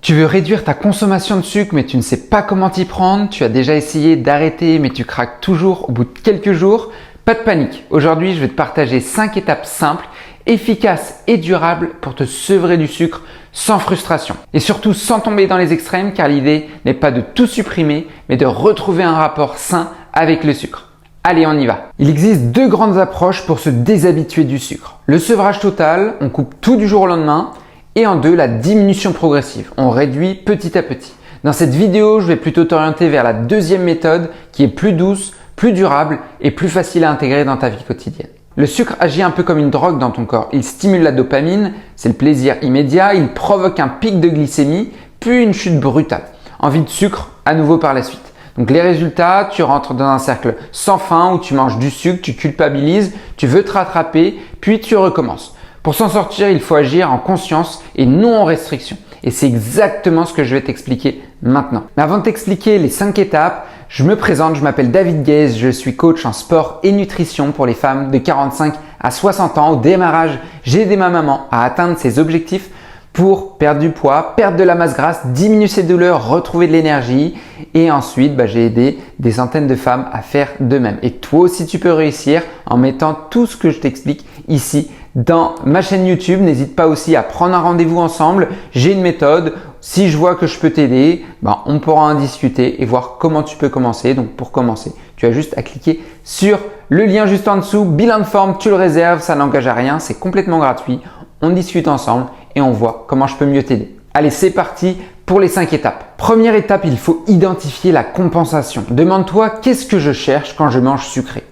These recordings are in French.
Tu veux réduire ta consommation de sucre mais tu ne sais pas comment t'y prendre, tu as déjà essayé d'arrêter mais tu craques toujours au bout de quelques jours. Pas de panique, aujourd'hui je vais te partager 5 étapes simples, efficaces et durables pour te sevrer du sucre sans frustration. Et surtout sans tomber dans les extrêmes car l'idée n'est pas de tout supprimer mais de retrouver un rapport sain avec le sucre. Allez, on y va. Il existe deux grandes approches pour se déshabituer du sucre. Le sevrage total, on coupe tout du jour au lendemain. Et en deux, la diminution progressive. On réduit petit à petit. Dans cette vidéo, je vais plutôt t'orienter vers la deuxième méthode qui est plus douce, plus durable et plus facile à intégrer dans ta vie quotidienne. Le sucre agit un peu comme une drogue dans ton corps. Il stimule la dopamine, c'est le plaisir immédiat, il provoque un pic de glycémie, puis une chute brutale. Envie de sucre à nouveau par la suite. Donc les résultats, tu rentres dans un cercle sans fin où tu manges du sucre, tu culpabilises, tu veux te rattraper, puis tu recommences. Pour s'en sortir, il faut agir en conscience et non en restriction. Et c'est exactement ce que je vais t'expliquer maintenant. Mais avant de t'expliquer les 5 étapes, je me présente, je m'appelle David Guez, je suis coach en sport et nutrition pour les femmes de 45 à 60 ans. Au démarrage, j'ai aidé ma maman à atteindre ses objectifs pour perdre du poids, perdre de la masse grasse, diminuer ses douleurs, retrouver de l'énergie. Et ensuite, j'ai aidé des centaines de femmes à faire de même. Et toi aussi, tu peux réussir en mettant tout ce que je t'explique ici dans ma chaîne YouTube. N'hésite pas aussi à prendre un rendez-vous ensemble. J'ai une méthode. Si je vois que je peux t'aider, on pourra en discuter et voir comment tu peux commencer. Donc pour commencer, tu as juste à cliquer sur le lien juste en dessous. Bilan de forme, tu le réserves, ça n'engage à rien, c'est complètement gratuit. On discute ensemble et on voit comment je peux mieux t'aider. Allez, c'est parti pour les 5 étapes. Première étape, il faut identifier la compensation. Demande-toi qu'est-ce que je cherche quand je mange sucré.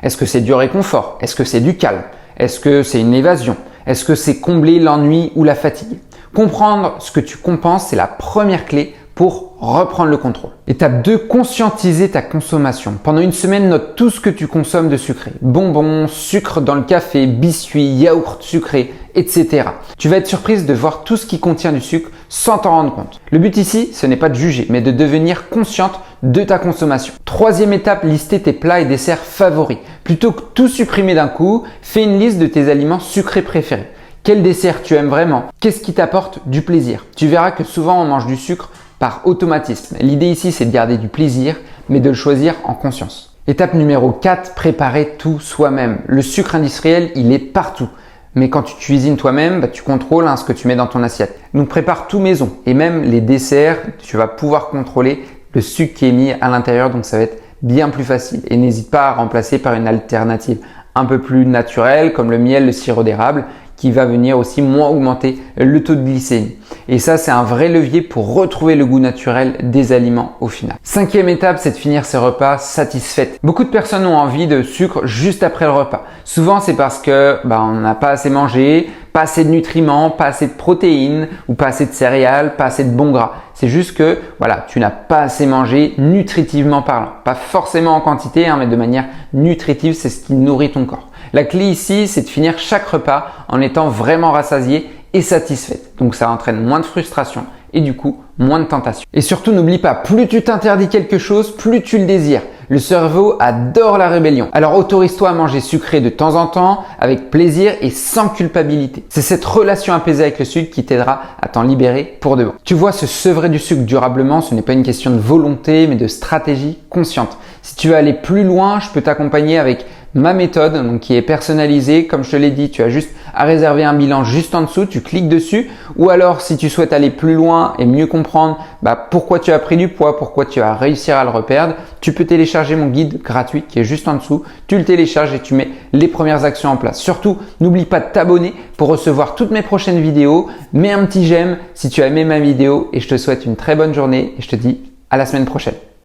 Est-ce que c'est du réconfort? Est-ce que c'est du calme? Est-ce que c'est une évasion? Est-ce que c'est combler l'ennui ou la fatigue? Comprendre ce que tu compenses, c'est la première clé pour reprendre le contrôle. Étape 2, conscientiser ta consommation. Pendant une semaine, note tout ce que tu consommes de sucré. Bonbons, sucre dans le café, biscuits, yaourts sucrés, etc. Tu vas être surprise de voir tout ce qui contient du sucre sans t'en rendre compte. Le but ici, ce n'est pas de juger, mais de devenir consciente de ta consommation. Troisième étape, lister tes plats et desserts favoris. Plutôt que tout supprimer d'un coup, fais une liste de tes aliments sucrés préférés. Quel dessert tu aimes vraiment? Qu'est-ce qui t'apporte du plaisir? Tu verras que souvent on mange du sucre par automatisme. L'idée ici, c'est de garder du plaisir, mais de le choisir en conscience. Étape numéro 4, préparer tout soi-même. Le sucre industriel, il est partout. Mais quand tu cuisines toi-même, tu contrôles ce que tu mets dans ton assiette. Donc prépare tout maison et même les desserts, tu vas pouvoir contrôler le sucre qui est mis à l'intérieur, donc ça va être bien plus facile. Et n'hésite pas à remplacer par une alternative un peu plus naturelle comme le miel, le sirop d'érable qui va venir aussi moins augmenter le taux de glycémie. Et ça, c'est un vrai levier pour retrouver le goût naturel des aliments au final. Cinquième étape, c'est de finir ses repas satisfaites. Beaucoup de personnes ont envie de sucre juste après le repas. Souvent, c'est parce que on n'a pas assez mangé, pas assez de nutriments, pas assez de protéines ou pas assez de céréales, pas assez de bons gras. C'est juste que tu n'as pas assez mangé nutritivement parlant. Pas forcément en quantité, mais de manière nutritive, c'est ce qui nourrit ton corps. La clé ici, c'est de finir chaque repas en étant vraiment rassasié et satisfaite. Donc ça entraîne moins de frustration et du coup moins de tentation. Et surtout, n'oublie pas, plus tu t'interdis quelque chose, plus tu le désires. Le cerveau adore la rébellion. Alors autorise-toi à manger sucré de temps en temps, avec plaisir et sans culpabilité. C'est cette relation apaisée avec le sucre qui t'aidera à t'en libérer pour de bon. Tu vois, se sevrer du sucre durablement, ce n'est pas une question de volonté, mais de stratégie consciente. Si tu veux aller plus loin, je peux t'accompagner avec ma méthode qui est personnalisée. Comme je te l'ai dit, tu as juste à réserver un bilan juste en dessous, tu cliques dessus. Ou alors, si tu souhaites aller plus loin et mieux comprendre pourquoi tu as pris du poids, pourquoi tu as réussi à le reperdre, tu peux télécharger mon guide gratuit qui est juste en dessous. Tu le télécharges et tu mets les premières actions en place. Surtout, n'oublie pas de t'abonner pour recevoir toutes mes prochaines vidéos. Mets un petit j'aime si tu as aimé ma vidéo et je te souhaite une très bonne journée et je te dis à la semaine prochaine.